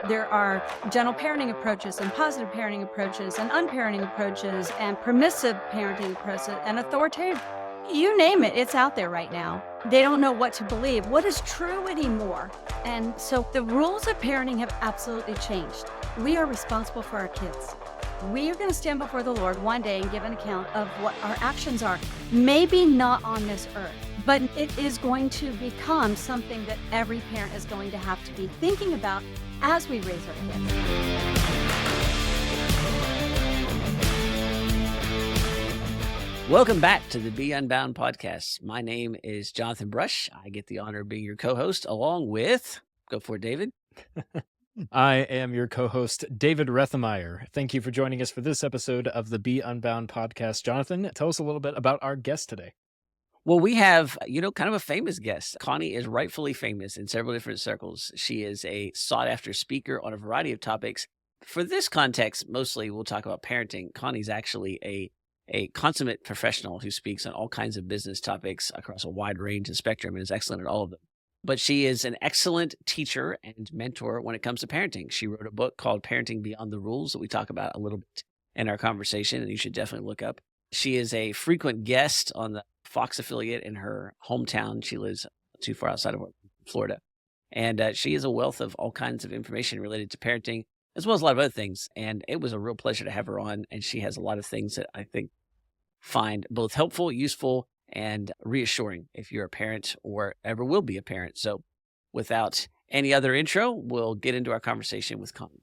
There are gentle parenting approaches and positive parenting approaches and unparenting approaches and permissive parenting approaches and authoritative. You name it, it's out there right now. They don't know what to believe, what is true anymore. And so the rules of parenting have absolutely changed. We are responsible for our kids. We are going to stand before the Lord one day and give an account of what our actions are. Maybe not on this earth, but it is going to become something that every parent is going to have to be thinking about as we raise our kids. Welcome back to the Be Unbound Podcast. My name is Jonathan Brush. I get the honor of being your co-host along with, go for it, David. I am your co-host, David Rethemeyer. Thank you for joining us for this episode of the Be Unbound Podcast. Jonathan, tell us a little bit about our guest today. Well, we have, kind of a famous guest. Connie is rightfully famous in several different circles. She is a sought-after speaker on a variety of topics. For this context, mostly we'll talk about parenting. Connie's actually a consummate professional who speaks on all kinds of business topics across a wide range and spectrum and is excellent at all of them. But she is an excellent teacher and mentor when it comes to parenting. She wrote a book called Parenting Beyond the Rules that we talk about a little bit in our conversation, and you should definitely look up. She is a frequent guest on the Fox affiliate in her hometown. She lives not too far outside of Florida. And she is a wealth of all kinds of information related to parenting, as well as a lot of other things. And it was a real pleasure to have her on. And she has a lot of things that I think find both helpful, useful, and reassuring if you're a parent or ever will be a parent. So without any other intro, we'll get into our conversation with Connie.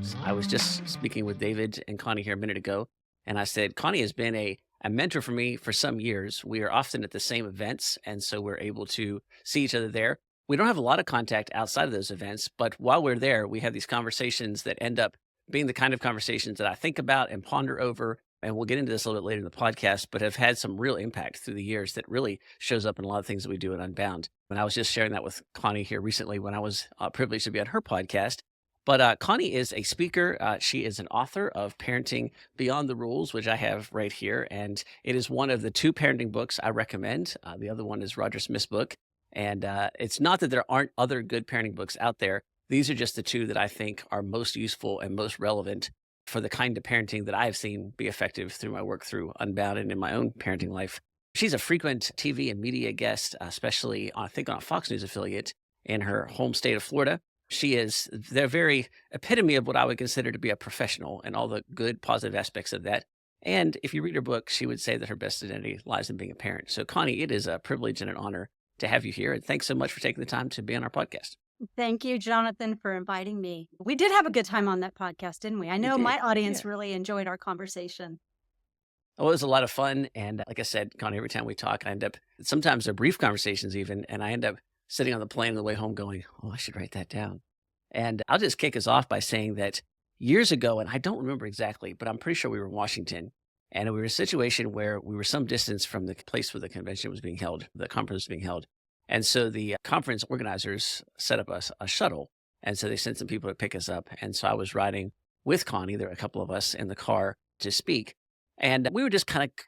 So I was just speaking with David and Connie here a minute ago, and I said, Connie has been a mentor for me for some years. We are often at the same events, and so we're able to see each other there. We don't have a lot of contact outside of those events, but while we're there, we have these conversations that end up being the kind of conversations that I think about and ponder over, and we'll get into this a little bit later in the podcast, but have had some real impact through the years that really shows up in a lot of things that we do at Unbound. And I was just sharing that with Connie here recently when I was privileged to be on her podcast. But Connie is a speaker. She is an author of Parenting Beyond the Rules, which I have right here, and it is one of the two parenting books I recommend. The other one is Roger Smith's book, and it's not that there aren't other good parenting books out there. These are just the two that I think are most useful and most relevant for the kind of parenting that I have seen be effective through my work through Unbound and in my own parenting life. She's a frequent TV and media guest, especially I think on a Fox News affiliate in her home state of Florida. She is the very epitome of what I would consider to be a professional and all the good, positive aspects of that. And if you read her book, she would say that her best identity lies in being a parent. So Connie, it is a privilege and an honor to have you here. And thanks so much for taking the time to be on our podcast. Thank you, Jonathan, for inviting me. We did have a good time on that podcast, didn't we? I know my audience really enjoyed our conversation. Oh, it was a lot of fun. And like I said, Connie, every time we talk, I end up, sometimes they're brief conversations even, and I end up sitting on the plane on the way home going, oh, I should write that down. And I'll just kick us off by saying that years ago, and I don't remember exactly, but I'm pretty sure we were in Washington, and we were in a situation where we were some distance from the place where the convention was being held, the conference was being held. And so the conference organizers set up a shuttle. And so they sent some people to pick us up. And so I was riding with Connie. There were a couple of us in the car to speak. And we were just kind of,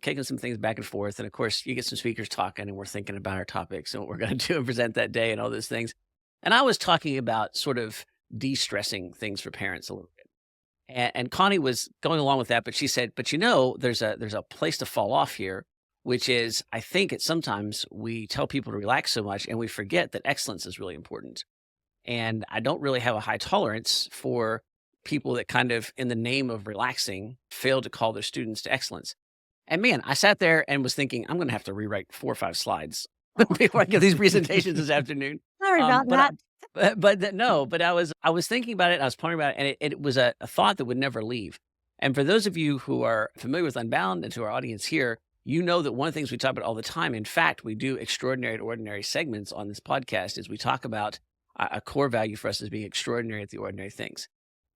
kicking some things back and forth. And of course, you get some speakers talking and we're thinking about our topics and what we're going to do and present that day and all those things. And I was talking about sort of de-stressing things for parents a little bit. And Connie was going along with that, but she said, but there's a place to fall off here, which is, I think sometimes we tell people to relax so much and we forget that excellence is really important. And I don't really have a high tolerance for people that kind of, in the name of relaxing, fail to call their students to excellence. And man, I sat there and was thinking, I'm going to have to rewrite 4 or 5 slides before I give these presentations this afternoon. Sorry about that. But I was thinking about it, I was pondering about it, and it was a thought that would never leave. And for those of you who are familiar with Unbound and to our audience here, you know that one of the things we talk about all the time, in fact, we do extraordinary and ordinary segments on this podcast, is we talk about a core value for us as being extraordinary at the ordinary things.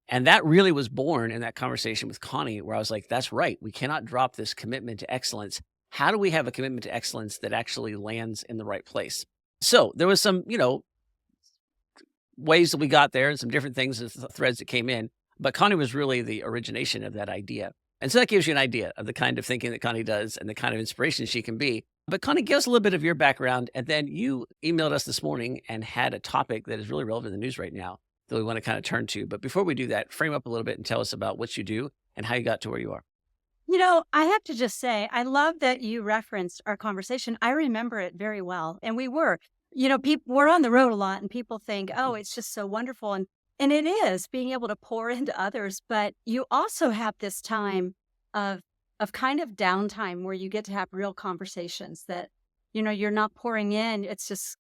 And that really was born in that conversation with Connie, where I was like, that's right. We cannot drop this commitment to excellence. How do we have a commitment to excellence that actually lands in the right place? So there was some, ways that we got there and some different things, threads that came in. But Connie was really the origination of that idea. And so that gives you an idea of the kind of thinking that Connie does and the kind of inspiration she can be. But Connie, give us a little bit of your background, and then you emailed us this morning and had a topic that is really relevant in the news right now that we want to kind of turn to. But before we do that, frame up a little bit and tell us about what you do and how you got to where you are. I have to just say, I love that you referenced our conversation. I remember it very well. And we're on the road a lot and people think, oh, it's just so wonderful. And it is being able to pour into others. But you also have this time of kind of downtime where you get to have real conversations that, you're not pouring in. It's just,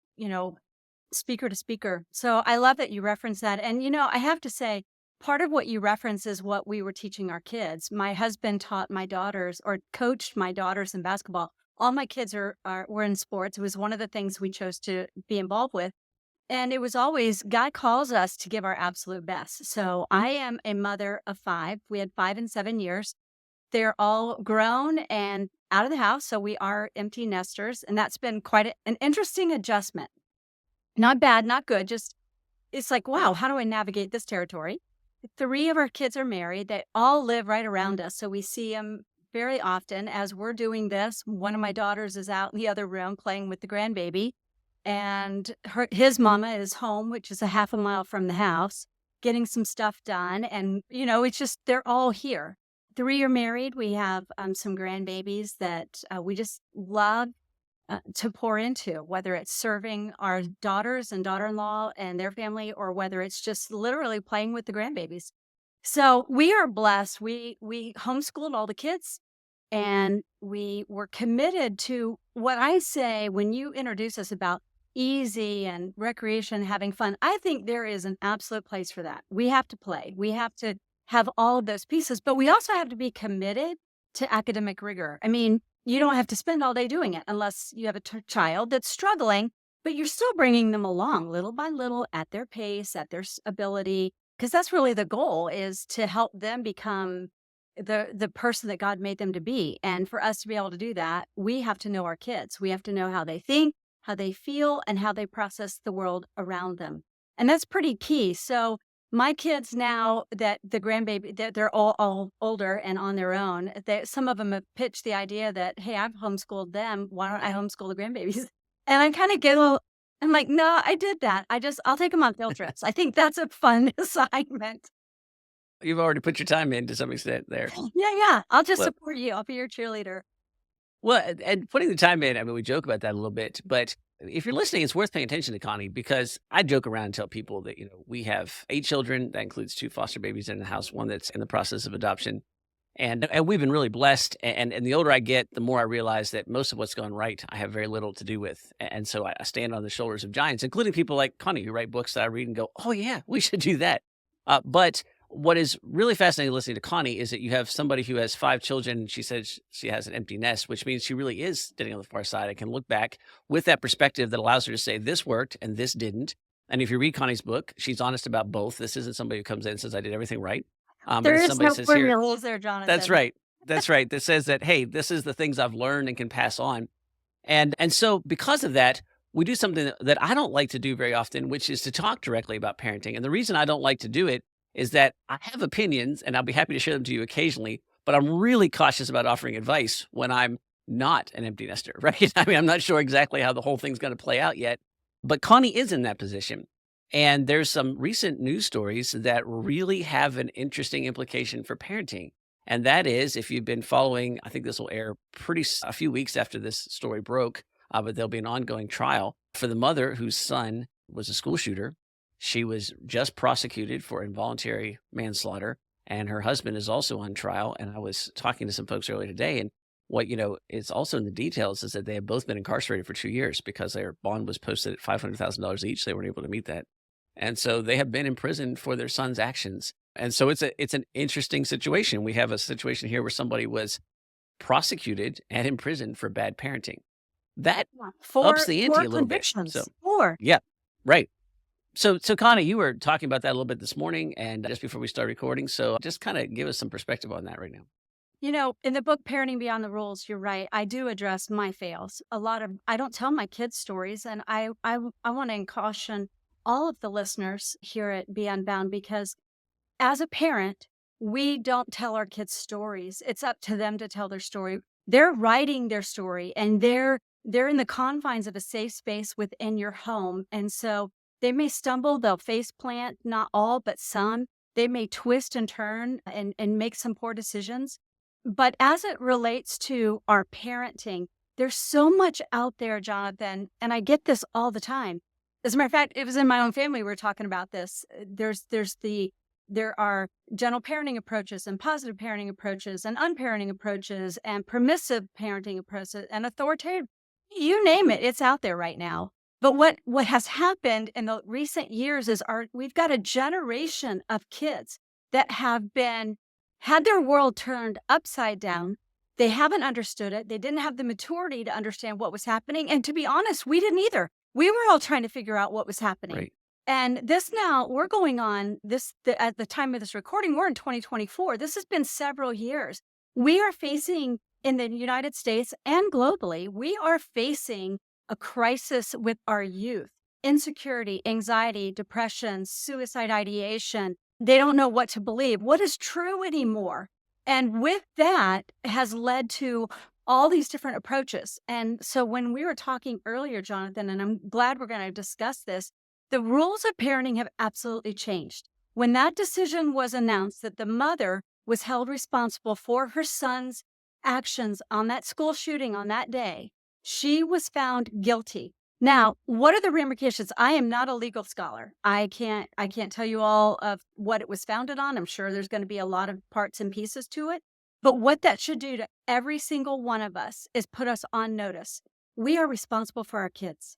speaker to speaker. So I love that you reference that. And, I have to say, part of what you reference is what we were teaching our kids. My husband taught my daughters or coached my daughters in basketball. All my kids were in sports. It was one of the things we chose to be involved with. And it was always, God calls us to give our absolute best. So I am a mother of 5. We had 5 and 7 years. They're all grown and out of the house. So we are empty nesters. And that's been quite an interesting adjustment. Not bad, not good. Just, it's like, wow, how do I navigate this territory? 3 of our kids are married. They all live right around us. So we see them very often. As we're doing this, one of my daughters is out in the other room playing with the grandbaby. And his mama is home, which is a half a mile from the house, getting some stuff done. And, it's just, they're all here. 3 are married. We have some grandbabies that we just love to pour into, whether it's serving our daughters and daughter-in-law and their family, or whether it's just literally playing with the grandbabies. So we are blessed. We homeschooled all the kids, and we were committed to what I say when you introduce us about easy and recreation, having fun. I think there is an absolute place for that. We have to play. We have to have all of those pieces, but we also have to be committed to academic rigor. I mean, you don't have to spend all day doing it unless you have a child that's struggling, but you're still bringing them along little by little at their pace, at their ability, because that's really the goal, is to help them become the person that God made them to be. And for us to be able to do that, we have to know our kids. We have to know how they think, how they feel, and how they process the world around them. And that's pretty key. So my kids now, that the grandbaby, they're all older and on their own, some of them have pitched the idea that, hey, I've homeschooled them. Why don't I homeschool the grandbabies? And I kind of giggle. I'm like, no, I did that. I'll take them on field trips. I think that's a fun assignment. You've already put your time in to some extent there. Yeah. I'll just Well, support you. I'll be your cheerleader. Well, and putting the time in, I mean, we joke about that a little bit, but if you're listening, it's worth paying attention to, Connie, because I joke around and tell people that, we have 8 children. That includes 2 foster babies in the house, one that's in the process of adoption. And we've been really blessed. And the older I get, the more I realize that most of what's gone right, I have very little to do with. And so I stand on the shoulders of giants, including people like Connie, who write books that I read and go, oh, yeah, we should do that. But what is really fascinating listening to Connie is that you have somebody who has 5 children. She says she has an empty nest, which means she really is standing on the far side and can look back with that perspective that allows her to say, this worked and this didn't. And if you read Connie's book, she's honest about both. This isn't somebody who comes in and says, I did everything right. There But is somebody no says here, formulas there, Jonathan. that's right. That's right. That says that, hey, this is the things I've learned and can pass on. And so because of that, we do something that I don't like to do very often, which is to talk directly about parenting. And the reason I don't like to do it is that I have opinions, and I'll be happy to share them to you occasionally, but I'm really cautious about offering advice when I'm not an empty nester, right? I mean, I'm not sure exactly how the whole thing's going to play out yet, but Connie is in that position. And there's some recent news stories that really have an interesting implication for parenting. And that is, if you've been following, I think this will air a few weeks after this story broke, but there'll be an ongoing trial for the mother whose son was a school shooter. She was just prosecuted for involuntary manslaughter, and her husband is also on trial. And I was talking to some folks earlier today, and what, is also in the details is that they have both been incarcerated for 2 years because their bond was posted at $500,000 each. They weren't able to meet that. And so they have been imprisoned for their son's actions. And so it's an interesting situation. We have a situation here where somebody was prosecuted and imprisoned for bad parenting. That ups the ante a little bit. So, yeah, right. So Connie, you were talking about that a little bit this morning and just before we start recording. So just kind of give us some perspective on that right now. In the book, Parenting Beyond the Rules, you're right. I do address my fails. I don't tell my kids stories, and I want to caution all of the listeners here at Be Unbound, because as a parent, we don't tell our kids stories. It's up to them to tell their story. They're writing their story, and they're they're in the confines of a safe space within your home. And so they may stumble, they'll face plant, not all, but some. They may twist and turn and make some poor decisions. But as it relates to our parenting, there's so much out there, Jonathan, and I get this all the time. As a matter of fact, it was in my own family we were talking about this. There are gentle parenting approaches and positive parenting approaches and unparenting approaches and permissive parenting approaches and authoritative. You name it, it's out there right now. But what has happened in the recent years is we've got a generation of kids that have had their world turned upside down. They haven't understood it. They didn't have the maturity to understand what was happening. And to be honest, we didn't either. We were all trying to figure out what was happening. Right. And this now, we're going on at the time of this recording, we're in 2024. This has been several years. We are facing, in the United States and globally, we are facing a crisis with our youth. Insecurity, anxiety, depression, suicide ideation. They don't know what to believe, what is true anymore. And with that has led to all these different approaches. And so when we were talking earlier, Jonathan, and I'm glad we're going to discuss this, the rules of parenting have absolutely changed. When that decision was announced that the mother was held responsible for her son's actions on that school shooting on that day, she was found guilty. Now, what are the ramifications? I am not a legal scholar. I can't tell you all of what it was founded on. I'm sure there's going to be a lot of parts and pieces to it. But what that should do to every single one of us is put us on notice. We are responsible for our kids.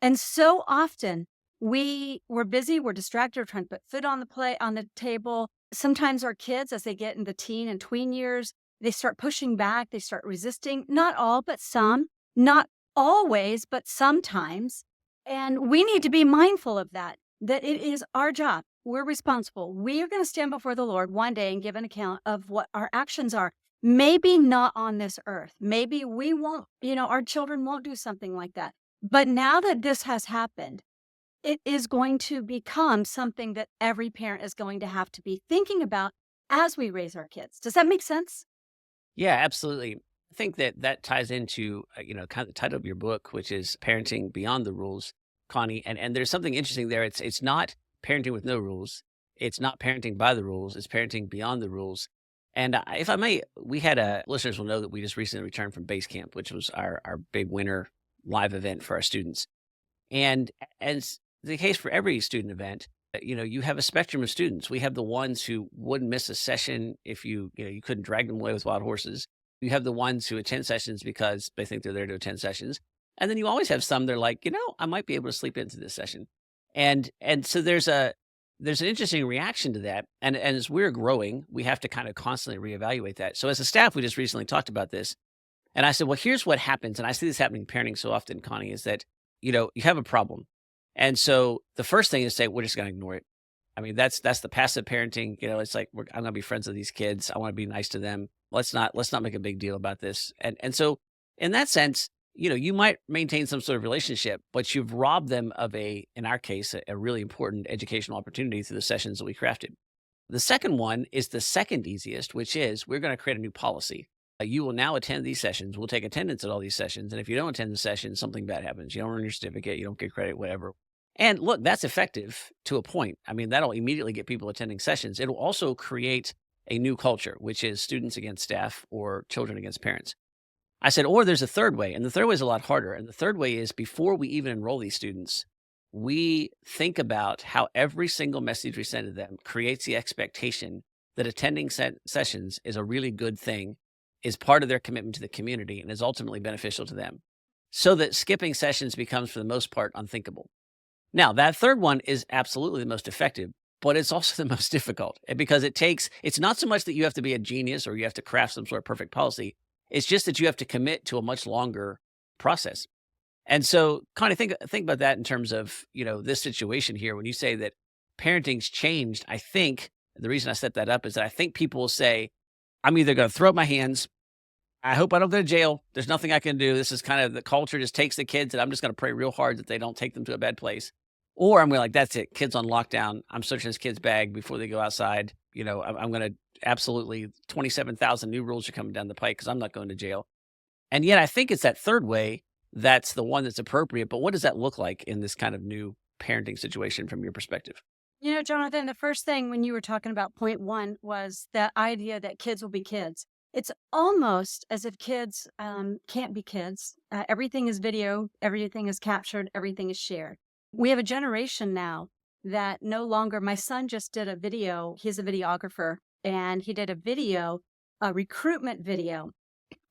And so often we're busy, we're distracted, we're trying to put food on the table. Sometimes our kids, as they get into teen and tween years, they start pushing back, they start resisting. Not all, but some. Not always, but sometimes. And we need to be mindful of that it is our job. We're responsible. We are going to stand before the Lord one day and give an account of what our actions are. Maybe not on this earth. Maybe we won't, our children won't do something like that. But now that this has happened, it is going to become something that every parent is going to have to be thinking about as we raise our kids. Does that make sense? Yeah, absolutely. I think that ties into, kind of the title of your book, which is Parenting Beyond the Rules, Connie. And there's something interesting there. It's not parenting with no rules. It's not parenting by the rules. It's parenting beyond the rules. And if I may, we had listeners will know that we just recently returned from base camp, which was our big winter live event for our students. And as the case for every student event, you have a spectrum of students. We have the ones who wouldn't miss a session if you couldn't drag them away with wild horses. You have the ones who attend sessions because they think they're there to attend sessions. And then you always have some, they're like, I might be able to sleep into this session. And so there's an interesting reaction to that. And as we're growing, we have to kind of constantly reevaluate that. So as a staff, we just recently talked about this. And I said, well, here's what happens. And I see this happening in parenting so often, Connie, is that, you have a problem. And so the first thing is say, we're just going to ignore it. I mean, that's the passive parenting. It's like, I'm going to be friends with these kids. I want to be nice to them. Let's not make a big deal about this. And so in that sense, you might maintain some sort of relationship, but you've robbed them of in our case, a really important educational opportunity through the sessions that we crafted. The second one is the second easiest, which is we're going to create a new policy. You will now attend these sessions. We'll take attendance at all these sessions. And if you don't attend the session, something bad happens. You don't earn your certificate. You don't get credit, whatever. And look, that's effective to a point. I mean, that'll immediately get people attending sessions. It'll also create a new culture, which is students against staff or children against parents. I said, or there's a third way. And the third way is a lot harder. And the third way is before we even enroll these students, we think about how every single message we send to them creates the expectation that attending sessions is a really good thing, is part of their commitment to the community, and is ultimately beneficial to them. So that skipping sessions becomes, for the most part, unthinkable. Now, that third one is absolutely the most effective, but it's also the most difficult because it's not so much that you have to be a genius or you have to craft some sort of perfect policy. It's just that you have to commit to a much longer process. And so, Connie, think about that in terms of, this situation here. When you say that parenting's changed, I think the reason I set that up is that I think people will say, I'm either going to throw up my hands. I hope I don't go to jail. There's nothing I can do. This is kind of the culture just takes the kids, and I'm just going to pray real hard that they don't take them to a bad place. Or I'm going to like, that's it. Kids on lockdown. I'm searching this kid's bag before they go outside. I'm going to absolutely 27,000 new rules are coming down the pike because I'm not going to jail. And yet I think it's that third way that's the one that's appropriate. But what does that look like in this kind of new parenting situation from your perspective? Jonathan, the first thing when you were talking about point one was the idea that kids will be kids. It's almost as if kids can't be kids. Everything is video, everything is captured, everything is shared. We have a generation now that no longer, my son just did a video, he's a videographer, and he did a recruitment video.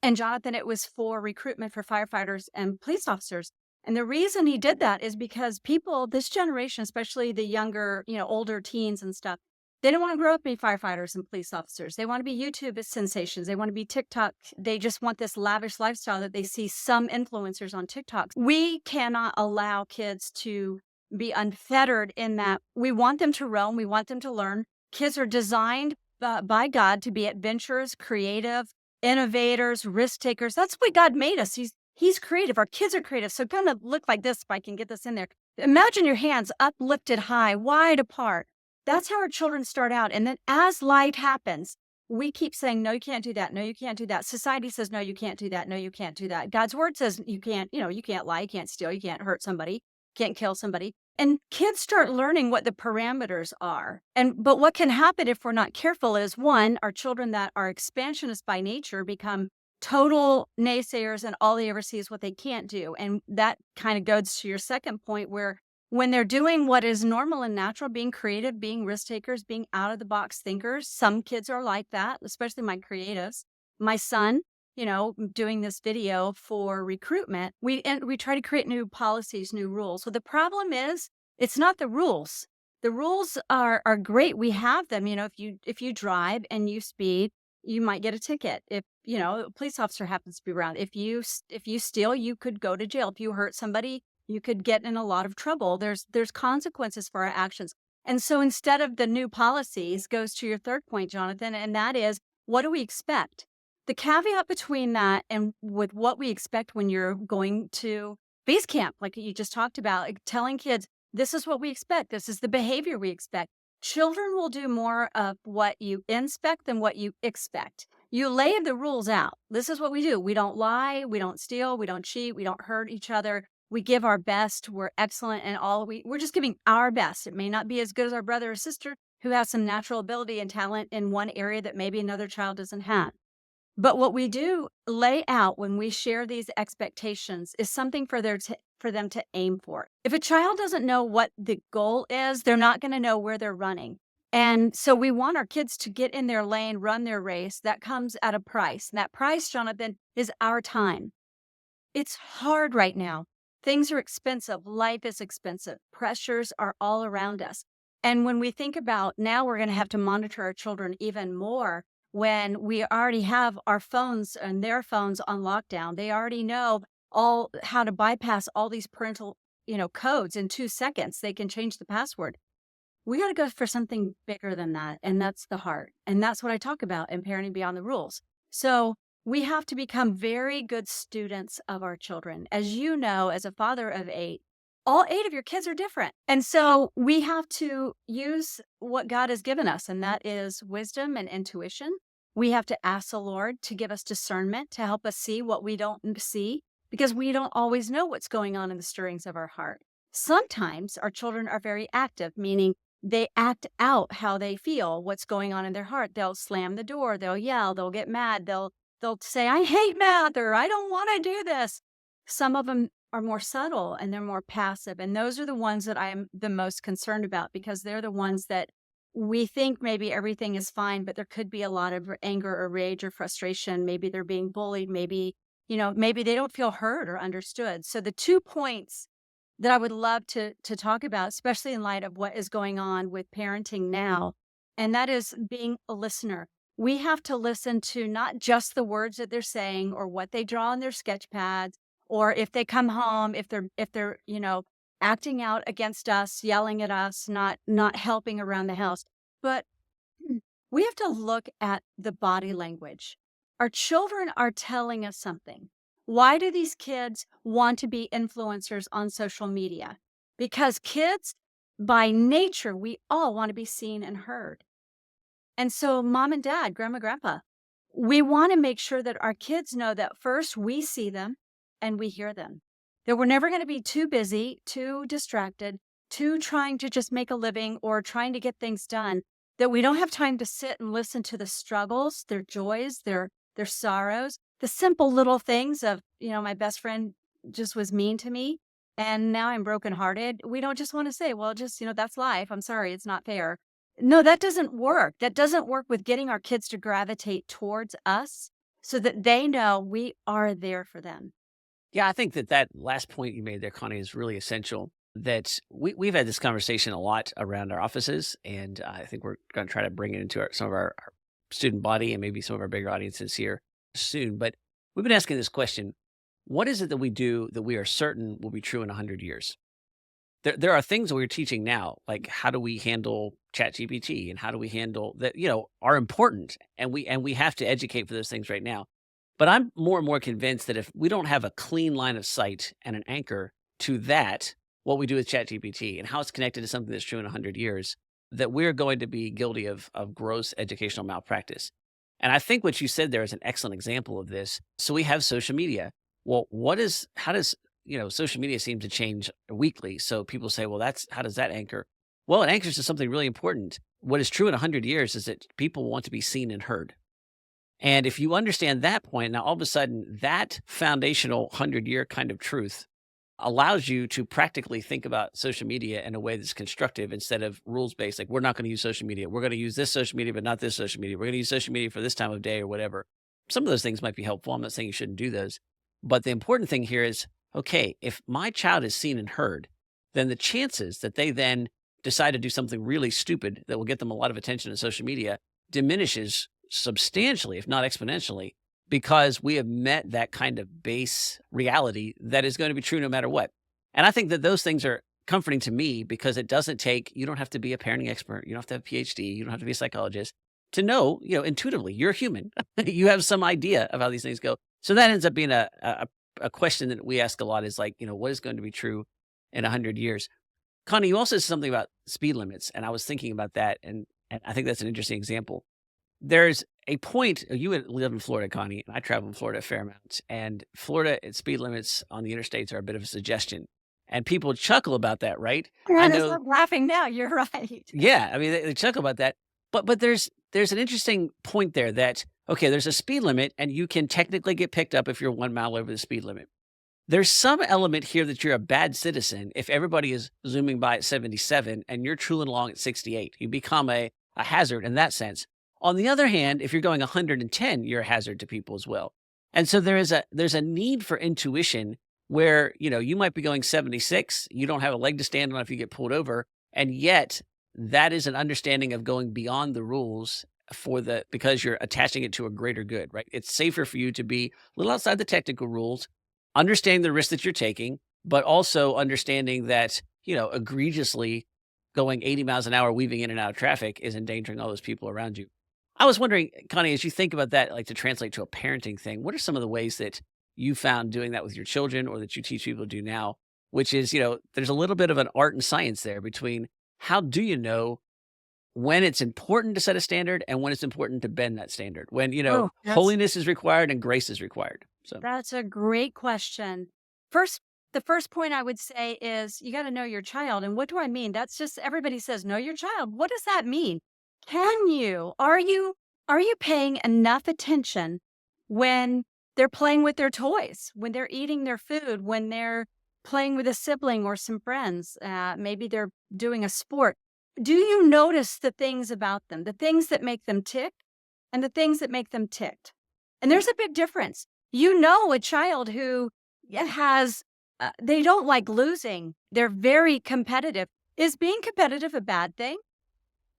And Jonathan, it was for recruitment for firefighters and police officers. And the reason he did that is because people, this generation, especially the younger, older teens and stuff, they don't want to grow up being firefighters and police officers. They want to be YouTube sensations. They want to be TikTok. They just want this lavish lifestyle that they see some influencers on TikTok. We cannot allow kids to be unfettered in that. We want them to roam. We want them to learn. Kids are designed by God to be adventurous, creative, innovators, risk takers. That's what God made us. He's creative. Our kids are creative. So kind of look like this, if I can get this in there. Imagine your hands uplifted high, wide apart. That's how our children start out. And then as life happens, we keep saying, no, you can't do that. No, you can't do that. Society says, no, you can't do that. No, you can't do that. God's word says you can't lie, you can't steal, you can't hurt somebody, can't kill somebody. And kids start learning what the parameters are. But what can happen if we're not careful is, one, our children that are expansionists by nature become total naysayers, and all they ever see is what they can't do. And that kind of goes to your second point, where when they're doing what is normal and natural, being creative, being risk takers, being out of the box thinkers, some kids are like that, especially my creatives. My son, doing this video for recruitment, we try to create new policies, new rules. So the problem is, it's not the rules. The rules are great. We have them. If you drive and you speed, you might get a ticket. If a police officer happens to be around, if you steal, you could go to jail. If you hurt somebody, you could get in a lot of trouble. There's consequences for our actions. And so instead of the new policies, goes to your third point, Jonathan, and that is, what do we expect? The caveat between that and with what we expect when you're going to base camp, like you just talked about, like telling kids, this is what we expect. This is the behavior we expect. Children will do more of what you inspect than what you expect. You lay the rules out. This is what we do. We don't lie. We don't steal. We don't cheat. We don't hurt each other. We give our best. We're excellent in all. We're just giving our best. It may not be as good as our brother or sister who has some natural ability and talent in one area that maybe another child doesn't have. But what we do lay out when we share these expectations is something for them to aim for. If a child doesn't know what the goal is, they're not going to know where they're running. And so we want our kids to get in their lane, run their race. That comes at a price. And that price, Jonathan, is our time. It's hard right now. Things are expensive. Life is expensive. Pressures are all around us. And when we think about now, we're going to have to monitor our children even more when we already have our phones and their phones on lockdown. They already know all how to bypass all these parental, codes in 2 seconds. They can change the password. We got to go for something bigger than that. And that's the heart. And that's what I talk about in Parenting Beyond the Rules. So we have to become very good students of our children. As you know, as a father of 8, all 8 of your kids are different. And so we have to use what God has given us, and that is wisdom and intuition. We have to ask the Lord to give us discernment, to help us see what we don't see, because we don't always know what's going on in the stirrings of our heart. Sometimes our children are very active, meaning they act out how they feel, what's going on in their heart. They'll slam the door, they'll yell, they'll get mad, they'll say, I hate math, or I don't want to do this. Some of them are more subtle and they're more passive. And those are the ones that I'm the most concerned about, because they're the ones that we think maybe everything is fine, but there could be a lot of anger or rage or frustration. Maybe they're being bullied. Maybe they don't feel heard or understood. So the 2 points that I would love to talk about, especially in light of what is going on with parenting now, and that is being a listener. We have to listen to not just the words that they're saying or what they draw on their sketch pads, or if they come home, if they're acting out against us, yelling at us, not helping around the house. But we have to look at the body language. Our children are telling us something. Why do these kids want to be influencers on social media? Because kids, by nature, we all want to be seen and heard. And so mom and dad, grandma, grandpa, we want to make sure that our kids know that first we see them and we hear them. that we're never going to be too busy, too distracted, too trying to just make a living or trying to get things done, that we don't have time to sit and listen to the struggles, their joys, their sorrows, the simple little things of, my best friend just was mean to me and now I'm brokenhearted. We don't just want to say, well, just, that's life. I'm sorry, it's not fair. No, that doesn't work. That doesn't work with getting our kids to gravitate towards us so that they know we are there for them. Yeah, I think that last point you made there, Connie, is really essential. That we've had this conversation a lot around our offices, and I think we're going to try to bring it into some of our student body and maybe some of our bigger audiences here soon. But we've been asking this question: what is it that we do that we are certain will be true in 100 years? There are things that we're teaching now, like how do we handle ChatGPT and how do we handle that, are important, and we have to educate for those things right now. But I'm more and more convinced that if we don't have a clean line of sight and an anchor to that, what we do with ChatGPT and how it's connected to something that's true in 100 years, that we're going to be guilty of gross educational malpractice. And I think what you said there is an excellent example of this. So we have social media. Well, how does social media seem to change weekly. So people say, well, how does that anchor? Well, it anchors to something really important. What is true in 100 years is that people want to be seen and heard. And if you understand that point, now all of a sudden that foundational 100-year kind of truth allows you to practically think about social media in a way that's constructive instead of rules-based. Like, we're not going to use social media. We're going to use this social media, but not this social media. We're going to use social media for this time of day or whatever. Some of those things might be helpful. I'm not saying you shouldn't do those. But the important thing here is, okay, if my child is seen and heard, then the chances that they then decide to do something really stupid that will get them a lot of attention on social media diminishes substantially, if not exponentially, because we have met that kind of base reality that is going to be true no matter what. And I think that those things are comforting to me because it doesn't take, you don't have to be a parenting expert. You don't have to have a PhD. You don't have to be a psychologist to know, intuitively, you're human. You have some idea of how these things go. So that ends up being a question that we ask a lot is like, what is going to be true in 100 years? Connie, you also said something about speed limits. And I was thinking about that. And I think that's an interesting example. There's a point, you live in Florida, Connie, and I travel in Florida a fair amount. And Florida speed limits on the interstates are a bit of a suggestion. And people chuckle about that, right? I know. I'm laughing now. You're right. Yeah. I mean, they chuckle about that. But there's an interesting point there that, okay, there's a speed limit and you can technically get picked up if you're 1 mile over the speed limit. There's some element here that you're a bad citizen if everybody is zooming by at 77 and you're truling along at 68. You become a hazard in that sense. On the other hand, if you're going 110, you're a hazard to people as well. And so there's a need for intuition where, you might be going 76, you don't have a leg to stand on if you get pulled over, and yet that is an understanding of going beyond the rules because you're attaching it to a greater good, right? It's safer for you to be a little outside the technical rules, understanding the risk that you're taking, but also understanding that, egregiously going 80 miles an hour, weaving in and out of traffic is endangering all those people around you. I was wondering, Connie, as you think about that, like to translate to a parenting thing, what are some of the ways that you found doing that with your children or that you teach people to do now, which is, there's a little bit of an art and science there between how do you know when it's important to set a standard and when it's important to bend that standard, when, holiness is required and grace is required. So that's a great question. The first point I would say is you got to know your child. And what do I mean? That's just, everybody says, know your child. What does that mean? Are you paying enough attention when they're playing with their toys, when they're eating their food, when they're playing with a sibling or some friends? Maybe they're doing a sport. Do you notice the things about them, the things that make them tick and the things that make them ticked? And there's a big difference. A child who has, they don't like losing. They're very competitive. Is being competitive a bad thing?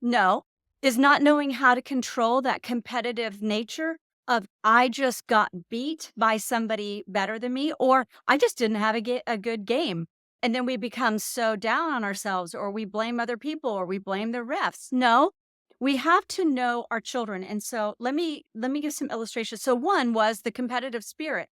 No. Is not knowing how to control that competitive nature of I just got beat by somebody better than me, or I just didn't have a good game. And then we become so down on ourselves, or we blame other people, or we blame the refs. No, we have to know our children. And so let me give some illustrations. So one was the competitive spirit.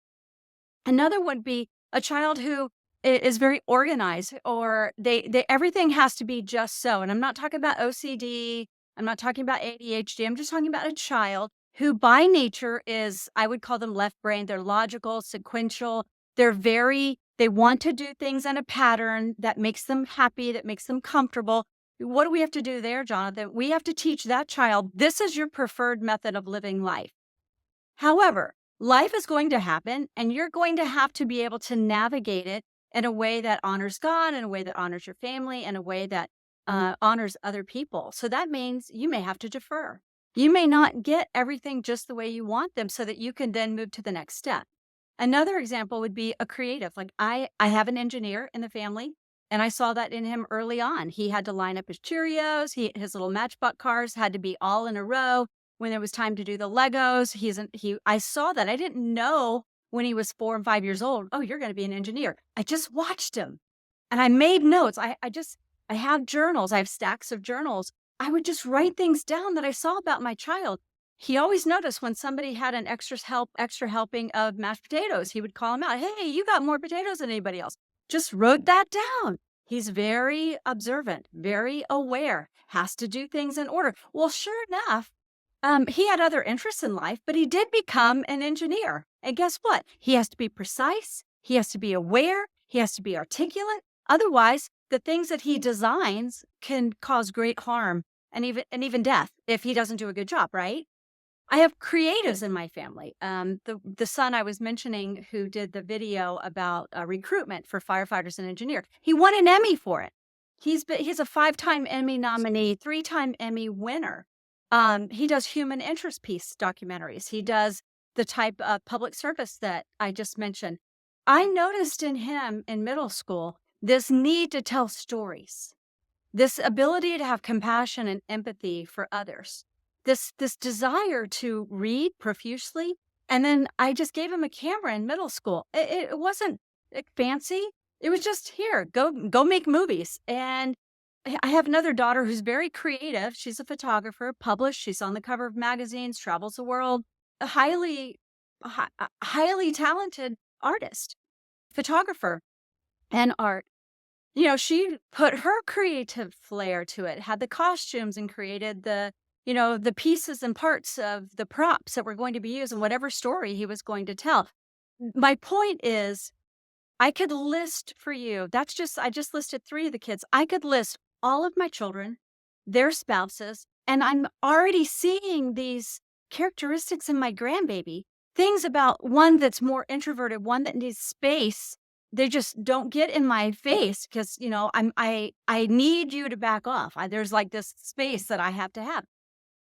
Another would be a child who is very organized, or they everything has to be just so. And I'm not talking about OCD. I'm not talking about ADHD. I'm just talking about a child who by nature is, I would call them left brain. They're logical, sequential. They They want to do things in a pattern that makes them happy, that makes them comfortable. What do we have to do there, Jonathan? We have to teach that child, this is your preferred method of living life. However, life is going to happen, and you're going to have to be able to navigate it in a way that honors God, in a way that honors your family, in a way that honors other people. So that means you may have to defer. You may not get everything just the way you want them so that you can then move to the next step. Another example would be a creative. Like I have an engineer in the family, and I saw that in him early on. He had to line up his Cheerios. His little Matchbox cars had to be all in a row. When it was time to do the Legos, I saw that. I didn't know when he was 4 and 5 years old, oh, you're going to be an engineer. I just watched him and I made notes. I have journals. I have stacks of journals. I would just write things down that I saw about my child. He always noticed when somebody had an extra helping of mashed potatoes, he would call him out. Hey, you got more potatoes than anybody else. Just wrote that down. He's very observant, very aware, has to do things in order. Well, sure enough, he had other interests in life, but he did become an engineer. And guess what? He has to be precise. He has to be aware. He has to be articulate. Otherwise, the things that he designs can cause great harm and even death if he doesn't do a good job, right? I have creatives in my family. The son I was mentioning who did the video about recruitment for firefighters and engineers, he won an Emmy for it. He's a 5-time Emmy nominee, 3-time Emmy winner. He does human interest piece documentaries. He does the type of public service that I just mentioned. I noticed in him in middle school this need to tell stories, this ability to have compassion and empathy for others, this desire to read profusely. And then I just gave him a camera in middle school. It wasn't fancy. It was just, here, go make movies. And I have another daughter who's very creative. She's a photographer, published. She's on the cover of magazines, travels the world, a highly talented artist, photographer, and art. You know, she put her creative flair to it, had the costumes and created the pieces and parts of the props that were going to be used in whatever story he was going to tell. My point is, I could list for you, I just listed 3 of the kids. I could list all of my children, their spouses, and I'm already seeing these characteristics in my grandbaby. Things about one that's more introverted, one that needs space. They just don't get in my face because, I need you to back off. There's like this space that I have to have.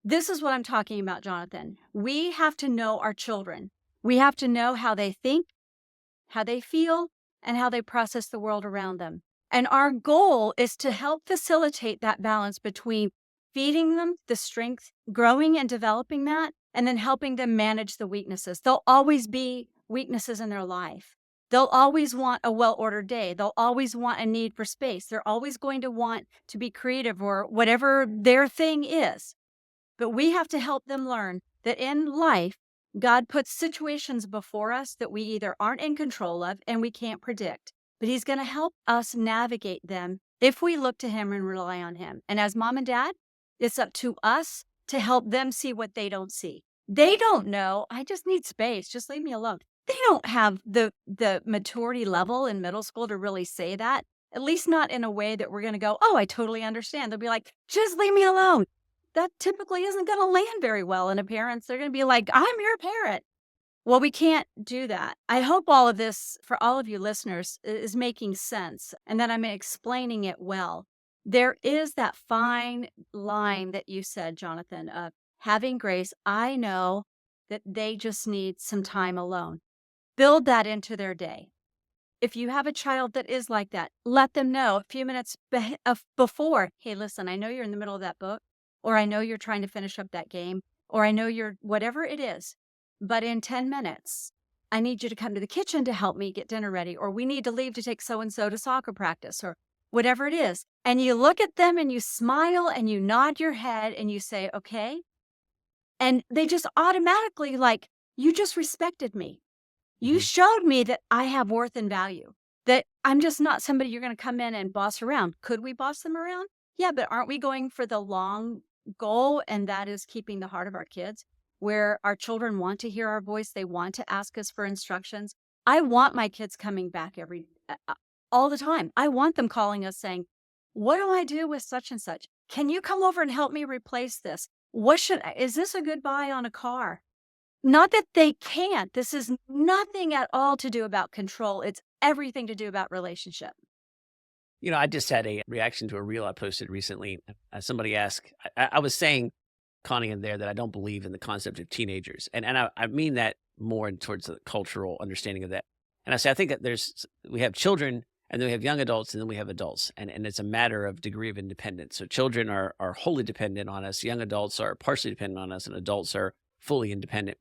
This is what I'm talking about, Jonathan. We have to know our children. We have to know how they think, how they feel, and how they process the world around them. And our goal is to help facilitate that balance between feeding them the strength, growing and developing that, and then helping them manage the weaknesses. There'll always be weaknesses in their life. They'll always want a well-ordered day. They'll always want a need for space. They're always going to want to be creative or whatever their thing is. But we have to help them learn that in life, God puts situations before us that we either aren't in control of and we can't predict. But He's going to help us navigate them if we look to Him and rely on Him. And as mom and dad, it's up to us to help them see what they don't see. They don't know, I just need space, just leave me alone. They don't have the maturity level in middle school to really say that, at least not in a way that we're going to go, oh, I totally understand. They'll be like, just leave me alone. That typically isn't going to land very well in a parent. They're going to be like, I'm your parent. Well, we can't do that. I hope all of this, for all of you listeners, is making sense and that I'm explaining it well. There is that fine line that you said, Jonathan, of having grace. I know that they just need some time alone. Build that into their day. If you have a child that is like that, let them know a few minutes before, hey, listen, I know you're in the middle of that book, or I know you're trying to finish up that game, or I know you're whatever it is, but in 10 minutes, I need you to come to the kitchen to help me get dinner ready, or we need to leave to take so-and-so to soccer practice, or whatever it is. And you look at them and you smile and you nod your head and you say, okay. And they just automatically like, you just respected me. You showed me that I have worth and value, that I'm just not somebody you're going to come in and boss around. Could we boss them around? Yeah, but aren't we going for the long goal? And that is keeping the heart of our kids, where our children want to hear our voice. They want to ask us for instructions. I want my kids coming back all the time. I want them calling us saying, what do I do with such and such? Can you come over and help me replace this? Is this a good buy on a car? Not that they can't. This is nothing at all to do about control. It's everything to do about relationship. I just had a reaction to a reel I posted recently. Somebody asked, I was saying, Connie, in there that I don't believe in the concept of teenagers. And I mean that more towards the cultural understanding of that. And I say, I think that we have children, and then we have young adults, and then we have adults. And it's a matter of degree of independence. So children are wholly dependent on us. Young adults are partially dependent on us, and adults are fully independent.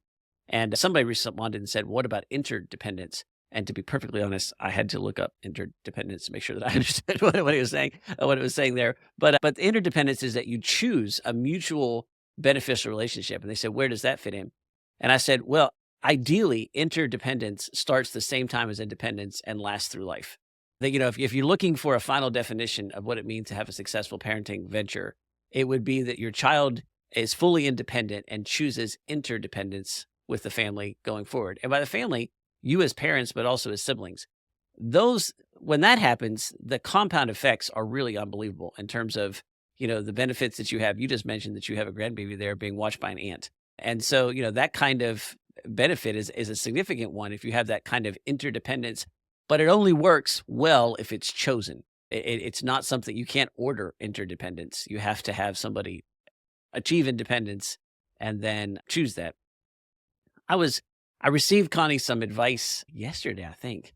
And somebody responded and said, what about interdependence? And to be perfectly honest, I had to look up interdependence to make sure that I understood what he was saying, what it was saying there. But the interdependence is that you choose a mutual beneficial relationship. And they said, where does that fit in? And I said, well, ideally, interdependence starts the same time as independence and lasts through life. That, if you're looking for a final definition of what it means to have a successful parenting venture, it would be that your child is fully independent and chooses interdependence with the family going forward. And by the family, you as parents, but also as siblings. When that happens, the compound effects are really unbelievable in terms of, the benefits that you have. You just mentioned that you have a grandbaby there being watched by an aunt. And so, that kind of benefit is a significant one if you have that kind of interdependence, but it only works well if it's chosen. It's not something you can't order interdependence. You have to have somebody achieve independence and then choose that. I received, Connie, some advice yesterday, I think,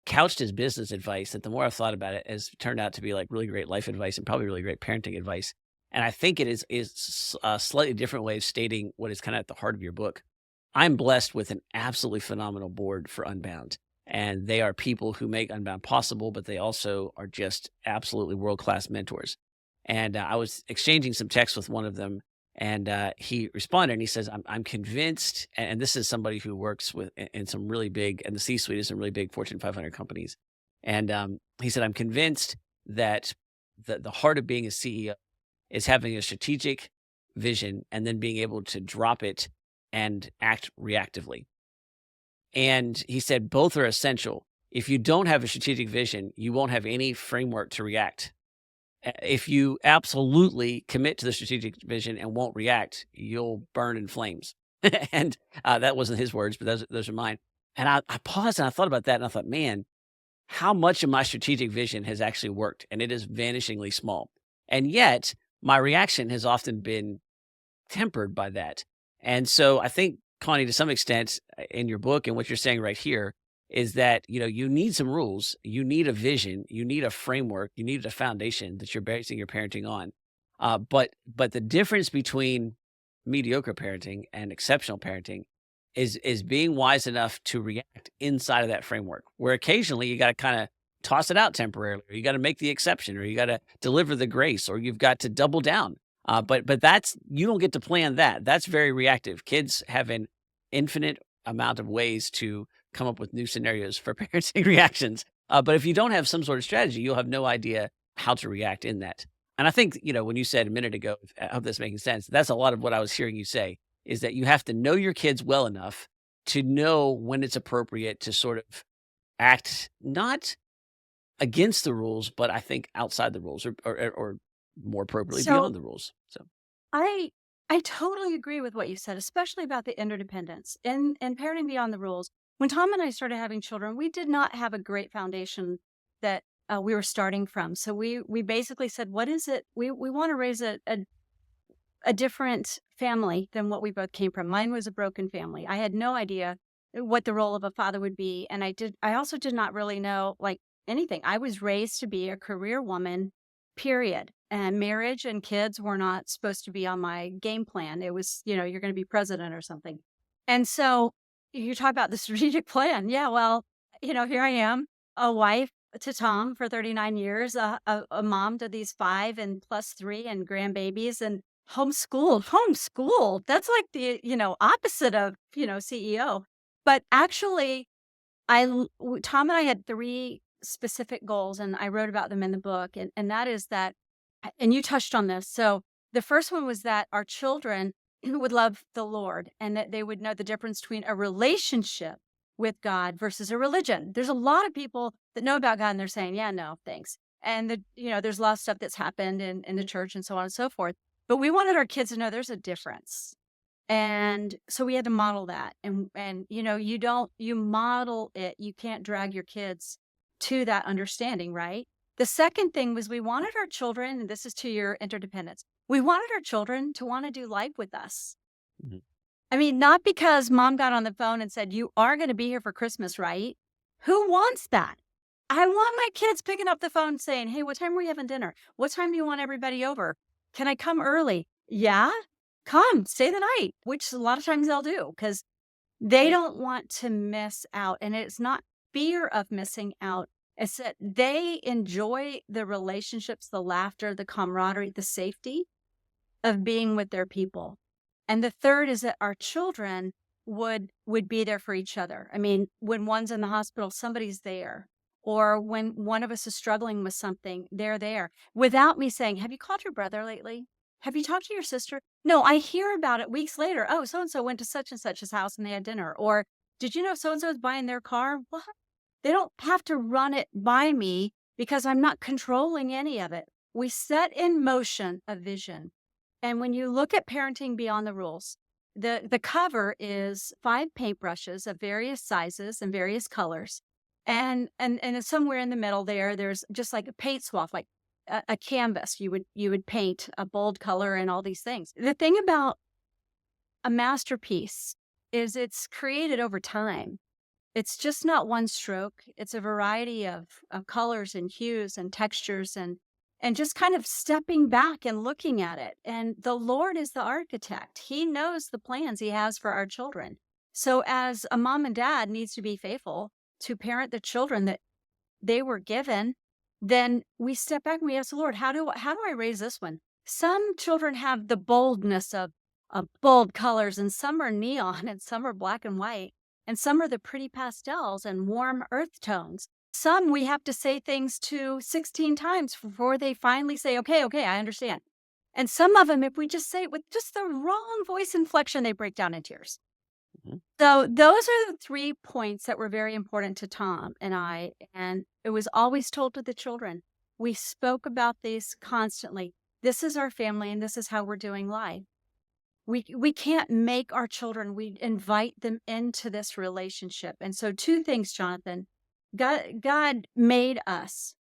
couched as business advice that the more I've thought about it has turned out to be like really great life advice and probably really great parenting advice. And I think it is a slightly different way of stating what is kind of at the heart of your book. I'm blessed with an absolutely phenomenal board for Unbound. And they are people who make Unbound possible, but they also are just absolutely world-class mentors. And I was exchanging some texts with one of them, and he responded and he says, I'm convinced, and this is somebody who works in some really big, and the C-suite is some really big Fortune 500 companies. And he said, I'm convinced that the heart of being a CEO is having a strategic vision and then being able to drop it and act reactively. And he said, both are essential. If you don't have a strategic vision, you won't have any framework to react. If you absolutely commit to the strategic vision and won't react, you'll burn in flames. And that wasn't his words, but those are mine. And I paused and I thought about that, and I thought, man, how much of my strategic vision has actually worked? And it is vanishingly small. And yet my reaction has often been tempered by that. And so I think, Connie, to some extent in your book and what you're saying right here is that, you need some rules, you need a vision, you need a framework, you need a foundation that you're basing your parenting on. But the difference between mediocre parenting and exceptional parenting is being wise enough to react inside of that framework, where occasionally you got to kind of toss it out temporarily, or you got to make the exception, or you got to deliver the grace, or you've got to double down. But you don't get to plan that. That's very reactive. Kids have an infinite amount of ways to come up with new scenarios for parenting reactions. But if you don't have some sort of strategy, you'll have no idea how to react in that. And I think, when you said a minute ago, I hope that's making sense, that's a lot of what I was hearing you say, is that you have to know your kids well enough to know when it's appropriate to sort of act not against the rules, but I think outside the rules, or more appropriately beyond the rules. So I totally agree with what you said, especially about the interdependence and parenting beyond the rules. When Tom and I started having children, we did not have a great foundation that we were starting from. So we basically said, what is it? We want to raise a different family than what we both came from. Mine was a broken family. I had no idea what the role of a father would be. And I also did not really know anything. I was raised to be a career woman, period. And marriage and kids were not supposed to be on my game plan. It was, you're going to be president or something. And so you talk about the strategic plan. Yeah, well, here I am, a wife to Tom for 39 years, a mom to these 5 and plus 3 and grandbabies, and homeschooled. That's like the, opposite of, CEO. But actually, Tom and I had 3 specific goals, and I wrote about them in the book. And that is that, and you touched on this. So the first one was that our children would love the Lord, and that they would know the difference between a relationship with God versus a religion. There's a lot of people that know about God and they're saying, yeah, no, thanks. And there's a lot of stuff that's happened in the church and so on and so forth. But we wanted our kids to know there's a difference. And so we had to model that. And you model it. You can't drag your kids to that understanding, right? The second thing was we wanted our children, and this is to your interdependence, we wanted our children to want to do life with us. Mhm. I mean, not because mom got on the phone and said, you are going to be here for Christmas, right? Who wants that? I want my kids picking up the phone saying, hey, what time are we having dinner? What time do you want everybody over? Can I come early? Yeah, come, stay the night, which a lot of times they'll do because they don't want to miss out. And it's not fear of missing out. It's that they enjoy the relationships, the laughter, the camaraderie, the safety of being with their people. And the third is that our children would be there for each other. I mean, when one's in the hospital, somebody's there. Or when one of us is struggling with something, they're there. Without me saying, have you called your brother lately? Have you talked to your sister? No, I hear about it weeks later. Oh, so-and-so went to such and such's house and they had dinner. Or did you know so-and-so is buying their car? What? They don't have to run it by me because I'm not controlling any of it. We set in motion a vision. And when you look at Parenting Beyond the Rules, the cover is 5 paintbrushes of various sizes and various colors. And somewhere in the middle there's just like a paint swap, like a canvas. You would paint a bold color and all these things. The thing about a masterpiece is it's created over time. It's just not one stroke. It's a variety of colors and hues and textures and just kind of stepping back and looking at it. And the Lord is the architect. He knows the plans he has for our children. So as a mom and dad needs to be faithful to parent the children that they were given, then we step back and we ask the Lord, how do I raise this one? Some children have the boldness of bold colors, and some are neon, and some are black and white, and some are the pretty pastels and warm earth tones. Some we have to say things to 16 times before they finally say, okay, I understand. And some of them, if we just say it with just the wrong voice inflection, they break down in tears. Mhm. So those are the 3 points that were very important to Tom and I, and it was always told to the children. We spoke about these constantly. This is our family, and this is how we're doing life. We can't make our children. We invite them into this relationship. And so 2 things, Jonathan. God made us.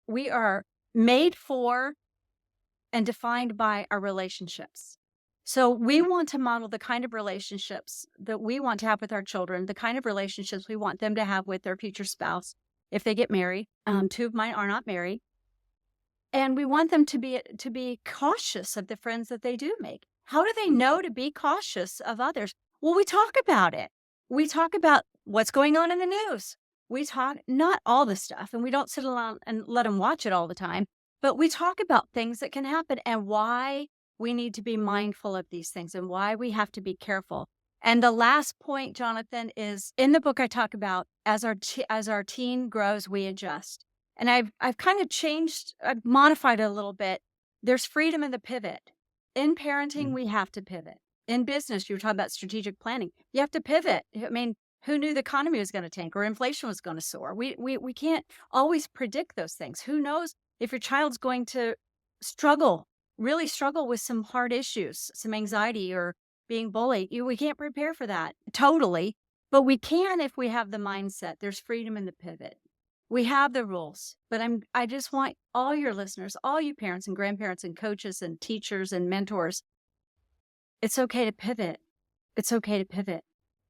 We are made for and defined by our relationships. So we want to model the kind of relationships that we want to have with our children, the kind of relationships we want them to have with their future spouse if they get married. 2 of mine are not married. And we want them to be cautious of the friends that they do make. How do they know to be cautious of others? Well, we talk about it. We talk about what's going on in the news. We talk, not all the stuff, and we don't sit alone and let them watch it all the time, but we talk about things that can happen and why we need to be mindful of these things and why we have to be careful. And the last point, Jonathan, is in the book I talk about as our teen grows, we adjust. And I've kind of I've modified it a little bit. There's freedom in the pivot. In parenting, we have to pivot. In business, you were talking about strategic planning. You have to pivot. I mean, who knew the economy was going to tank or inflation was going to soar? We can't always predict those things. Who knows if your child's going to really struggle with some hard issues, some anxiety or being bullied. We can't prepare for that totally, but we can if we have the mindset. There's freedom in the pivot. We have the rules, but I just want all your listeners, all you parents and grandparents and coaches and teachers and mentors, it's okay to pivot. It's okay to pivot.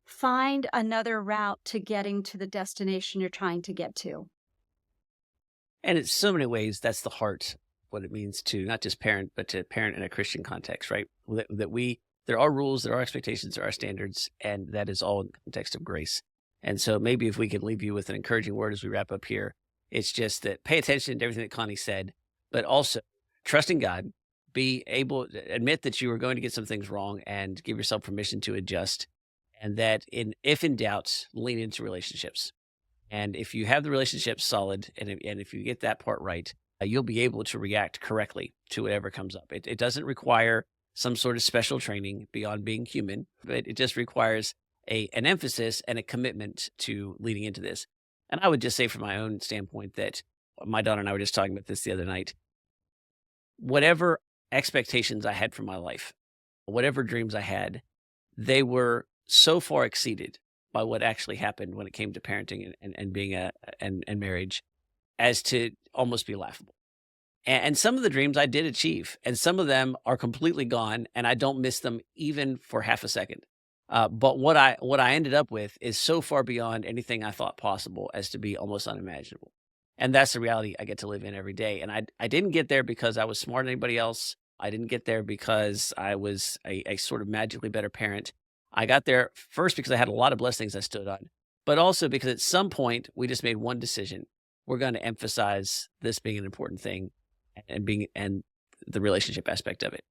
Find another route to getting to the destination you're trying to get to. And in so many ways, that's the heart, what it means to not just parent, but to parent in a Christian context, right? There are rules, there are expectations, there are standards, and that is all in the context of grace. And so maybe if we can leave you with an encouraging word as we wrap up here, it's just that pay attention to everything that Connie said, but also trust in God, be able to admit that you are going to get some things wrong and give yourself permission to adjust. And that if in doubt, lean into relationships. And if you have the relationship solid, and if you get that part right, you'll be able to react correctly to whatever comes up. It doesn't require some sort of special training beyond being human, but it just requires an emphasis and a commitment to leading into this. And I would just say from my own standpoint that my daughter and I were just talking about this the other night. Whatever expectations I had for my life, whatever dreams I had, they were so far exceeded by what actually happened when it came to parenting and being and marriage as to almost be laughable. And some of the dreams I did achieve, and some of them are completely gone, and I don't miss them even for half a second. But what I ended up with is so far beyond anything I thought possible as to be almost unimaginable. And that's the reality I get to live in every day. And I didn't get there because I was smarter than anybody else. I didn't get there because I was a sort of magically better parent. I got there first because I had a lot of blessings I stood on, but also because at some point we just made one decision. We're going to emphasize this being an important thing and the relationship aspect of it.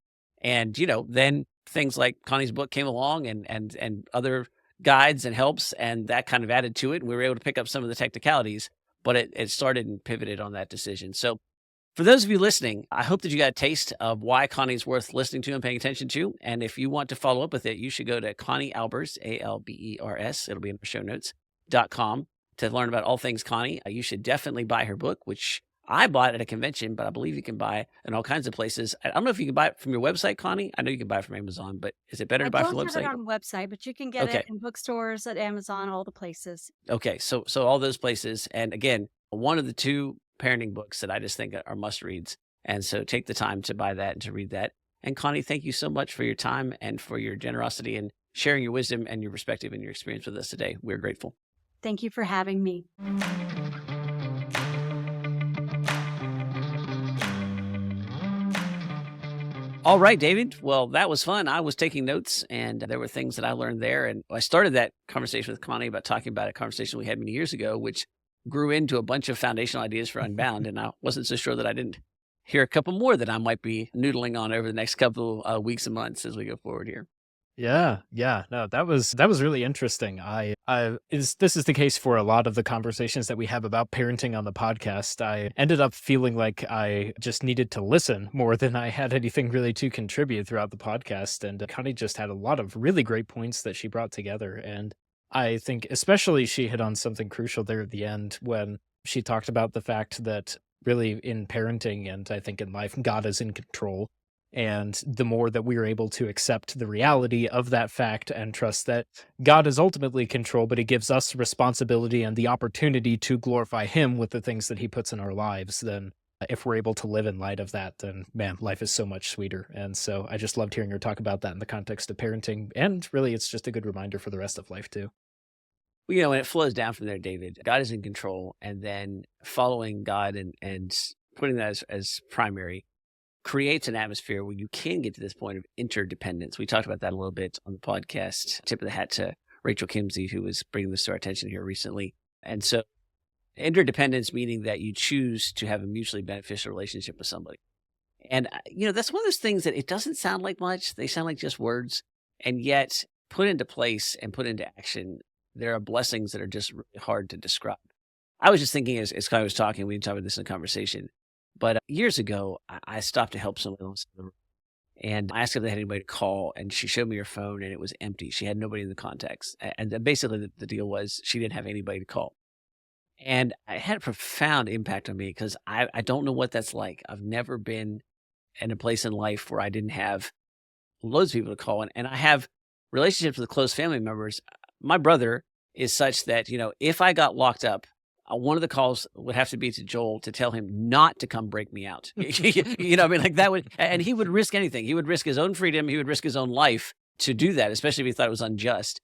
And, then things like Connie's book came along and other guides and helps, and that kind of added to it. And we were able to pick up some of the technicalities, but it started and pivoted on that decision. So for those of you listening, I hope that you got a taste of why Connie's worth listening to and paying attention to. And if you want to follow up with it, you should go to Connie Albers, Albers, it'll be in our show notes.com to learn about all things Connie. You should definitely buy her book, which I bought at a convention, but I believe you can buy in all kinds of places. I don't know if you can buy it from your website, Connie. I know you can buy it from Amazon, but is it better to buy from the website? I don't have it on the website, but you can get it in bookstores, at Amazon, all the places. Okay, so all those places. And again, one of the two parenting books that I just think are must reads. And so take the time to buy that and to read that. And Connie, thank you so much for your time and for your generosity and sharing your wisdom and your perspective and your experience with us today. We're grateful. Thank you for having me. All right, David. Well, that was fun. I was taking notes, and there were things that I learned there. And I started that conversation with Connie about talking about a conversation we had many years ago, which grew into a bunch of foundational ideas for Unbound. And I wasn't so sure that I didn't hear a couple more that I might be noodling on over the next couple of weeks and months as we go forward here. Yeah. No, that was really interesting. This is the case for a lot of the conversations that we have about parenting on the podcast. I ended up feeling like I just needed to listen more than I had anything really to contribute throughout the podcast. And Connie just had a lot of really great points that she brought together. And I think especially she hit on something crucial there at the end when she talked about the fact that really in parenting and I think in life, God is in control. And the more that we are able to accept the reality of that fact and trust that God is ultimately in control, but he gives us responsibility and the opportunity to glorify him with the things that he puts in our lives, then if we're able to live in light of that, then man, life is so much sweeter. And so I just loved hearing her talk about that in the context of parenting. And really, it's just a good reminder for the rest of life too. Well, and it flows down from there, David. God is in control, and then following God and putting that as primary creates an atmosphere where you can get to this point of interdependence. We talked about that a little bit on the podcast. Tip of the hat to Rachel Kimsey, who was bringing this to our attention here recently. And so interdependence, meaning that you choose to have a mutually beneficial relationship with somebody. And, that's one of those things that it doesn't sound like much. They sound like just words. And yet put into place and put into action, there are blessings that are just really hard to describe. I was just thinking as Connie was talking, we didn't talk about this in the conversation, but years ago, I stopped to help someone else in the room. And I asked if they had anybody to call, and she showed me her phone, and it was empty. She had nobody in the contacts. And basically, the deal was she didn't have anybody to call. And it had a profound impact on me because I don't know what that's like. I've never been in a place in life where I didn't have loads of people to call. And I have relationships with close family members. My brother is such that, if I got locked up, one of the calls would have to be to Joel to tell him not to come break me out. That would, and he would risk anything. He would risk his own freedom. He would risk his own life to do that, especially if he thought it was unjust.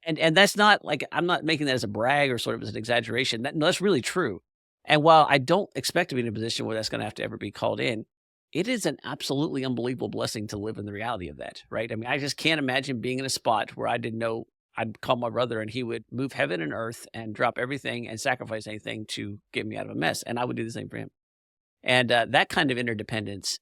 And that's not like, I'm not making that as a brag or sort of as an exaggeration. That's really true. And while I don't expect to be in a position where that's going to have to ever be called in, it is an absolutely unbelievable blessing to live in the reality of that, right? I mean, I just can't imagine being in a spot where I didn't know I'd call my brother and he would move heaven and earth and drop everything and sacrifice anything to get me out of a mess. And I would do the same for him. And that kind of interdependence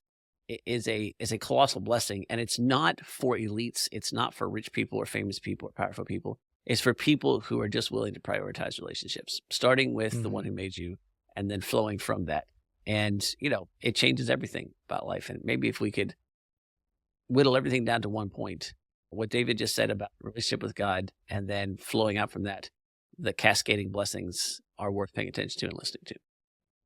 is a colossal blessing. And it's not for elites. It's not for rich people or famous people or powerful people. It's for people who are just willing to prioritize relationships, starting with the one who made you and then flowing from that. And, it changes everything about life. And maybe if we could whittle everything down to one point, what David just said about relationship with God and then flowing out from that, the cascading blessings are worth paying attention to and listening to.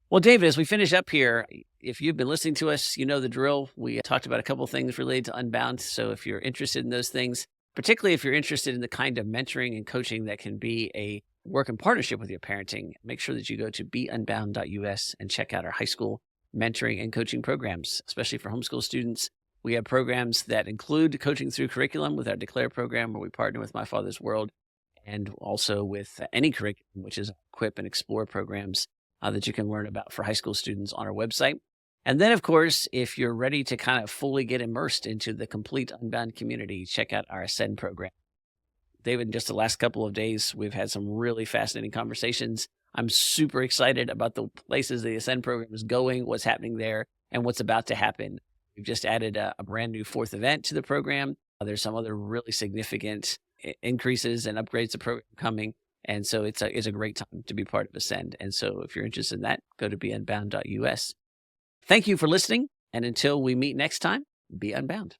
Well, David, as we finish up here, if you've been listening to us, you know the drill. We talked about a couple of things related to Unbound. So if you're interested in those things, particularly if you're interested in the kind of mentoring and coaching that can be a work in partnership with your parenting, make sure that you go to beunbound.us and check out our high school mentoring and coaching programs, especially for homeschool students. We have programs that include coaching through curriculum with our Declare program, where we partner with My Father's World, and also with Any Curriculum, which is Equip and Explore programs that you can learn about for high school students on our website. And then, of course, if you're ready to kind of fully get immersed into the complete Unbound community, check out our Ascend program. David, in just the last couple of days, we've had some really fascinating conversations. I'm super excited about the places the Ascend program is going, what's happening there, and what's about to happen. We've just added a brand new 4th event to the program. There's some other really significant increases and upgrades to the program coming. And so it's a great time to be part of Ascend. And so if you're interested in that, go to beunbound.us. Thank you for listening. And until we meet next time, be unbound.